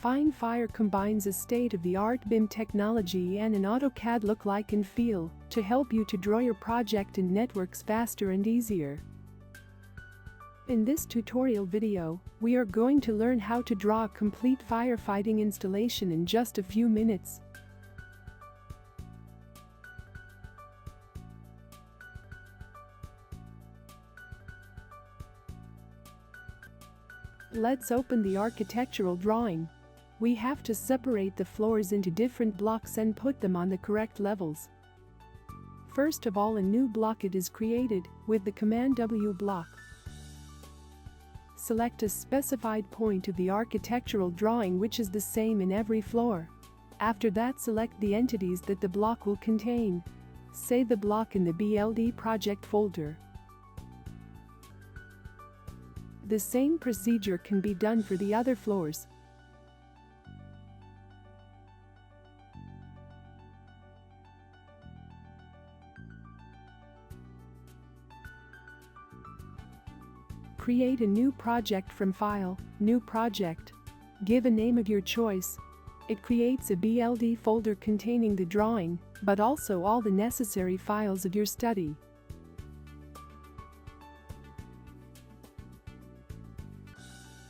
FineFire combines a state-of-the-art BIM technology and an AutoCAD look, like, and feel to help you to draw your project and networks faster and easier. In this tutorial video, we are going to learn how to draw a complete firefighting installation in just a few minutes. Let's open the architectural drawing. We have to separate the floors into different blocks and put them on the correct levels. First of all, a new block is created with the command W block. Select a specified point of the architectural drawing which is the same in every floor. After that, select the entities that the block will contain. Save the block in the BLD project folder. The same procedure can be done for the other floors. Create a new project from File, New Project. Give a name of your choice. It creates a BLD folder containing the drawing, but also all the necessary files of your study.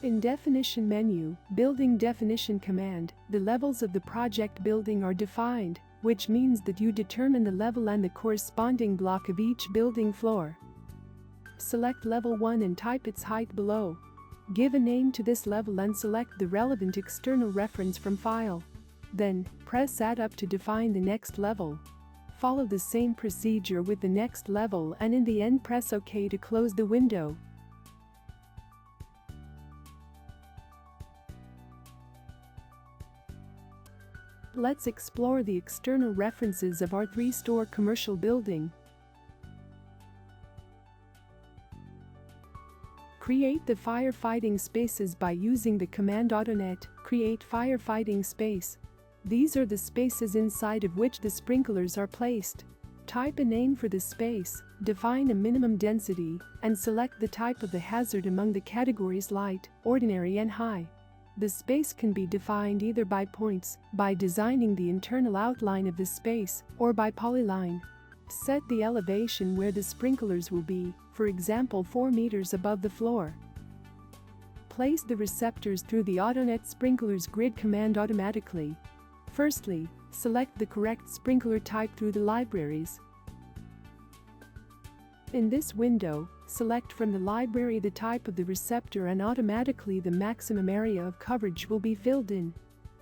In Definition menu, Building Definition command, the levels of the project building are defined, which means that you determine the level and the corresponding block of each building floor. Select level 1 and type its height below. Give a name to this level and select the relevant external reference from File. Then, press Add Up to define the next level. Follow the same procedure with the next level, and in the end press OK to close the window. Let's explore the external references of our 3-story commercial building. Create the firefighting spaces by using the command AutoNet, Create Firefighting Space. These are the spaces inside of which the sprinklers are placed. Type a name for the space, define a minimum density, and select the type of the hazard among the categories light, ordinary and high. The space can be defined either by points, by designing the internal outline of the space, or by polyline. Set the elevation where the sprinklers will be, for example 4 meters above the floor. Place the receptors through the AutoNet Sprinklers Grid command automatically. Firstly, select the correct sprinkler type through the libraries. In this window, select from the library the type of the receptor and automatically the maximum area of coverage will be filled in.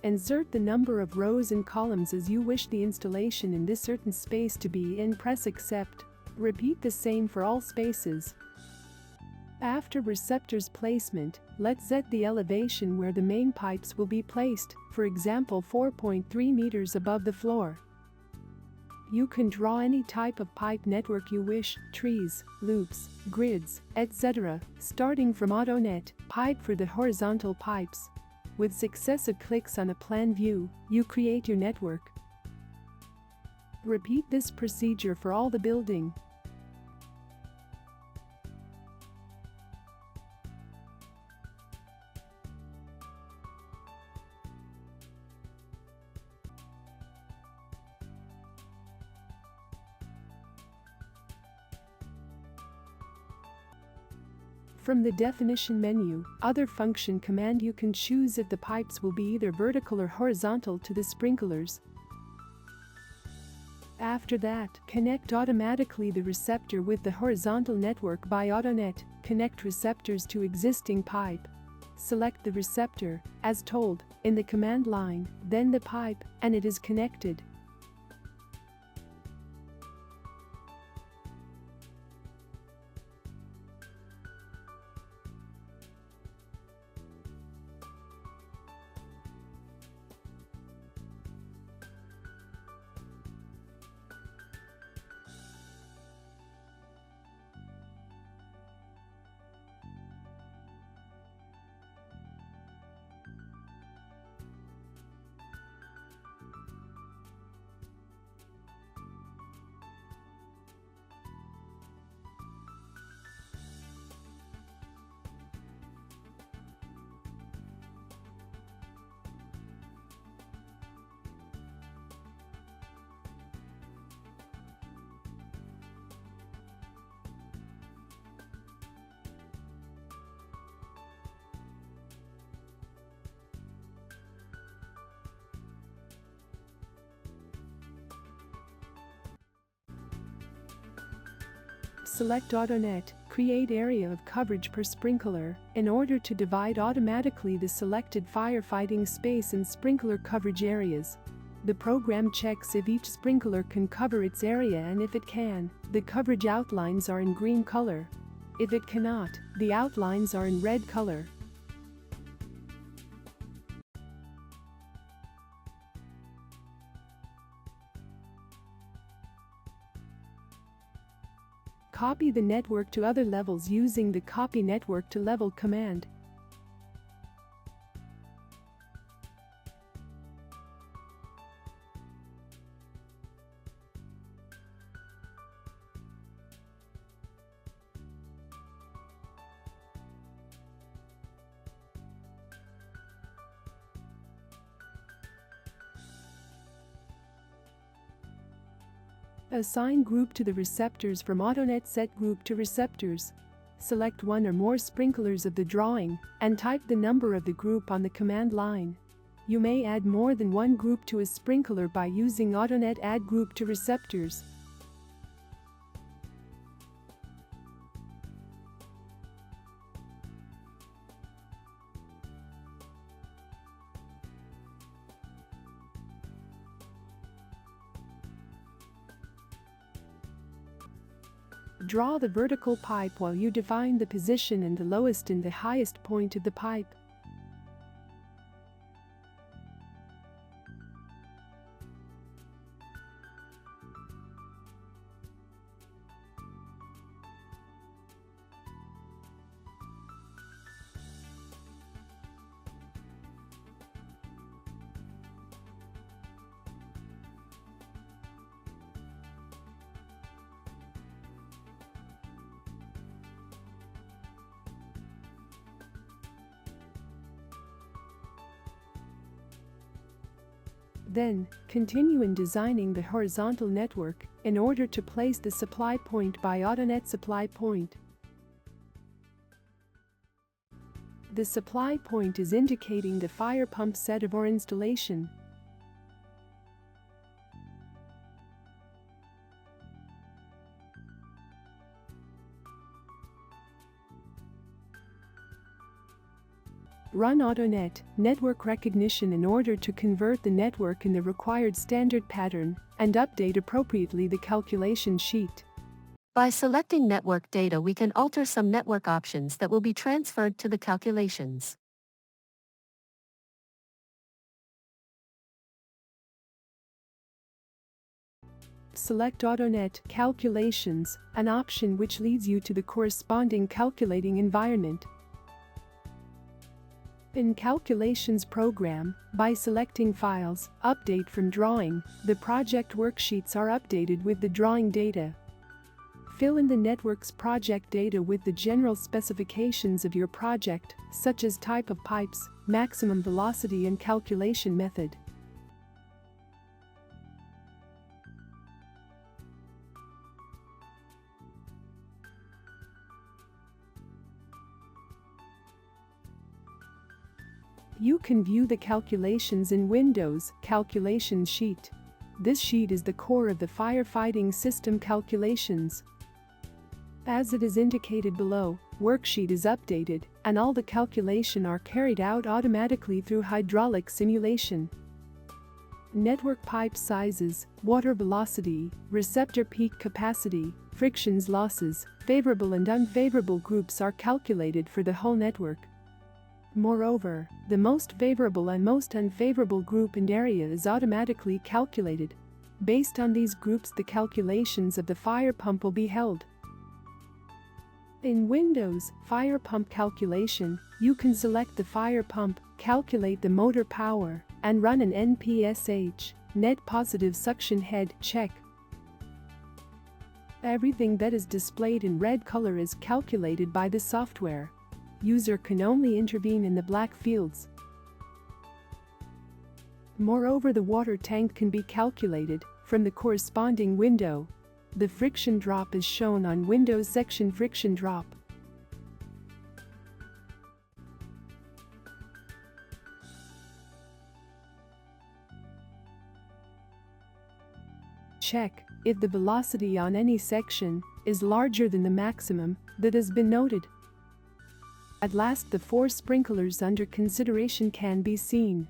Insert the number of rows and columns as you wish the installation in this certain space to be and press Accept. Repeat the same for all spaces. After receptors placement, let's set the elevation where the main pipes will be placed, for example 4.3 meters above the floor. You can draw any type of pipe network you wish, trees, loops, grids, etc., starting from AutoNet, Pipe for the horizontal pipes. With successive clicks on a plan view, you create your network. Repeat this procedure for all the building. From the Definition menu, Other Function command, you can choose if the pipes will be either vertical or horizontal to the sprinklers. After that, connect automatically the receptor with the horizontal network by AutoNet, connect receptors to existing pipe. Select the receptor, as told, in the command line, then the pipe, and it is connected. Select AutoNet, create area of coverage per sprinkler, in order to divide automatically the selected firefighting space and sprinkler coverage areas. The program checks if each sprinkler can cover its area, and if it can, the coverage outlines are in green color. If it cannot, the outlines are in red color. Copy the network to other levels using the Copy Network to Level command. Assign group to the receptors from AutoNet. Set group to receptors. Select one or more sprinklers of the drawing and type the number of the group on the command line. You may add more than one group to a sprinkler by using AutoNet Add Group to Receptors. Draw the vertical pipe while you define the position and the lowest and the highest point of the pipe. Then, continue in designing the horizontal network in order to place the supply point by AutoNet Supply Point. The supply point is indicating the fire pump setup or installation. Run AutoNet network recognition in order to convert the network in the required standard pattern and update appropriately the calculation sheet. By selecting network data, we can alter some network options that will be transferred to the calculations. Select AutoNet Calculations, an option which leads you to the corresponding calculating environment. In Calculations program, by selecting Files, Update from Drawing, the project worksheets are updated with the drawing data. Fill in the network's project data with the general specifications of your project, such as type of pipes, maximum velocity and calculation method. You can view the calculations in Windows Calculation Sheet. This sheet is the core of the firefighting system calculations. As it is indicated below, worksheet is updated, and all the calculation are carried out automatically through hydraulic simulation. Network pipe sizes, water velocity, receptor peak capacity, frictions losses, favorable and unfavorable groups are calculated for the whole network. Moreover, the most favorable and most unfavorable group and area is automatically calculated. Based on these groups, the calculations of the fire pump will be held. In Windows Fire Pump Calculation, you can select the fire pump, calculate the motor power, and run an NPSH, net positive suction head, check. Everything that is displayed in red color is calculated by the software. User can only intervene in the black fields. Moreover, the water tank can be calculated from the corresponding window. The friction drop is shown on Windows section friction drop. check if the velocity on any section is larger than the maximum that has been noted. At last, the 4 sprinklers under consideration can be seen.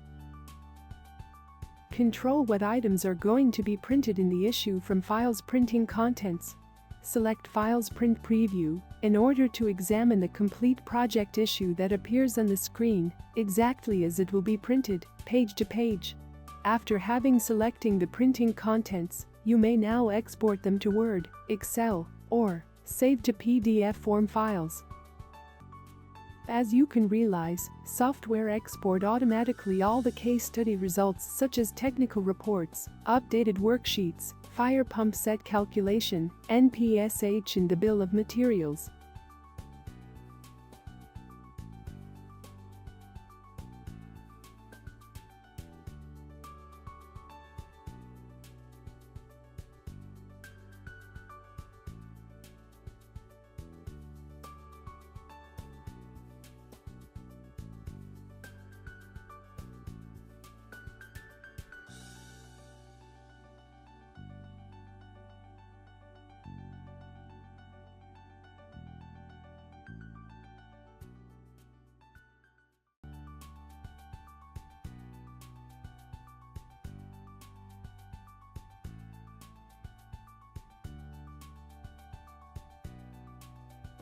Control what items are going to be printed in the issue from Files Printing Contents. Select Files Print Preview in order to examine the complete project issue that appears on the screen, exactly as it will be printed, page to page. After having selecting the printing contents, you may now export them to Word, Excel, or save to PDF form files. As you can realize, software export automatically all the case study results such as technical reports, updated worksheets, fire pump set calculation, NPSH and the bill of materials.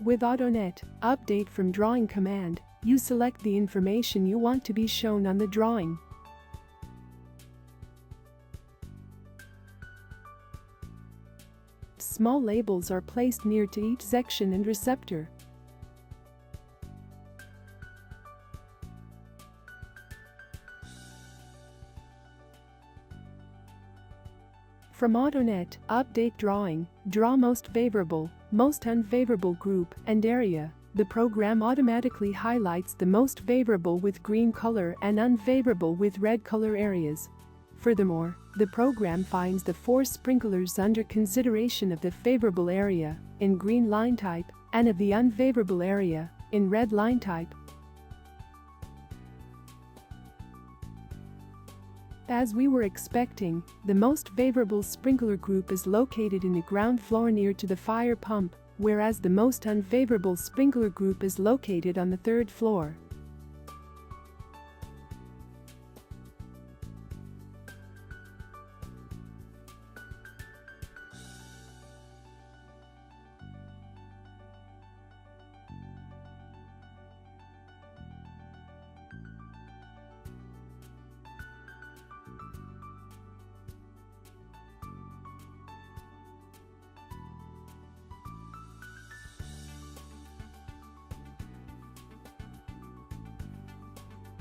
With AutoNet Update from Drawing command, you select the information you want to be shown on the drawing. Small labels are placed near to each section and receptor. From AutoNet Update Drawing, draw most favorable, most unfavorable group and area. The program automatically highlights the most favorable with green color and unfavorable with red color areas. Furthermore, the program finds the 4 sprinklers under consideration of the favorable area in green line type and of the unfavorable area in red line type. As we were expecting, the most favorable sprinkler group is located in the ground floor near to the fire pump, whereas the most unfavorable sprinkler group is located on the 3rd floor.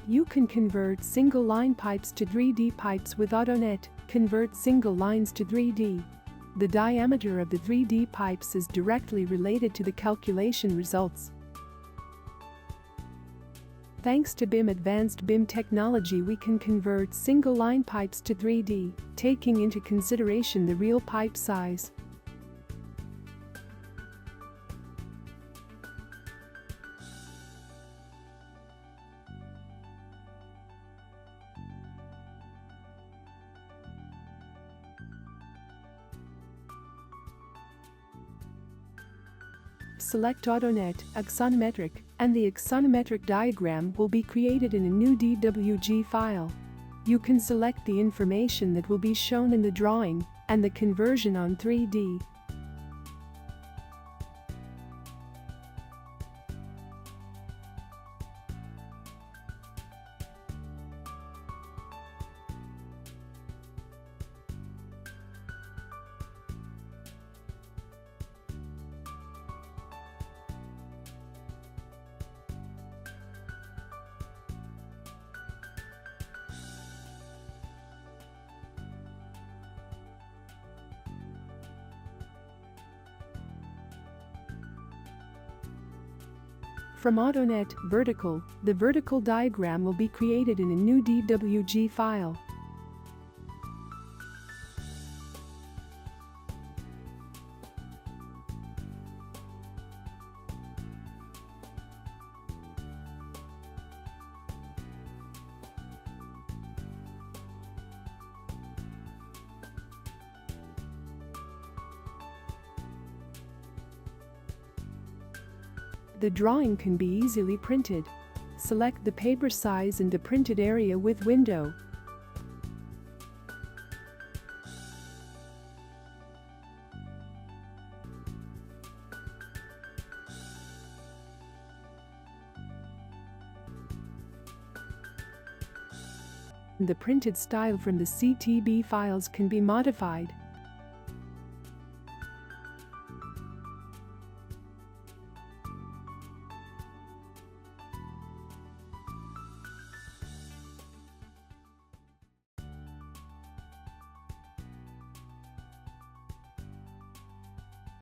You can convert single-line pipes to 3D pipes with AutoNet. Convert single lines to 3D. The diameter of the 3D pipes is directly related to the calculation results. Thanks to BIM Advanced BIM technology, we can convert single-line pipes to 3D, taking into consideration the real pipe size. Select AutoNet Axonometric, and the axonometric diagram will be created in a new DWG file. You can select the information that will be shown in the drawing and the conversion on 3D. From AutoNet Vertical, the vertical diagram will be created in a new DWG file. The drawing can be easily printed. Select the paper size and the printed area with window. The printed style from the CTB files can be modified.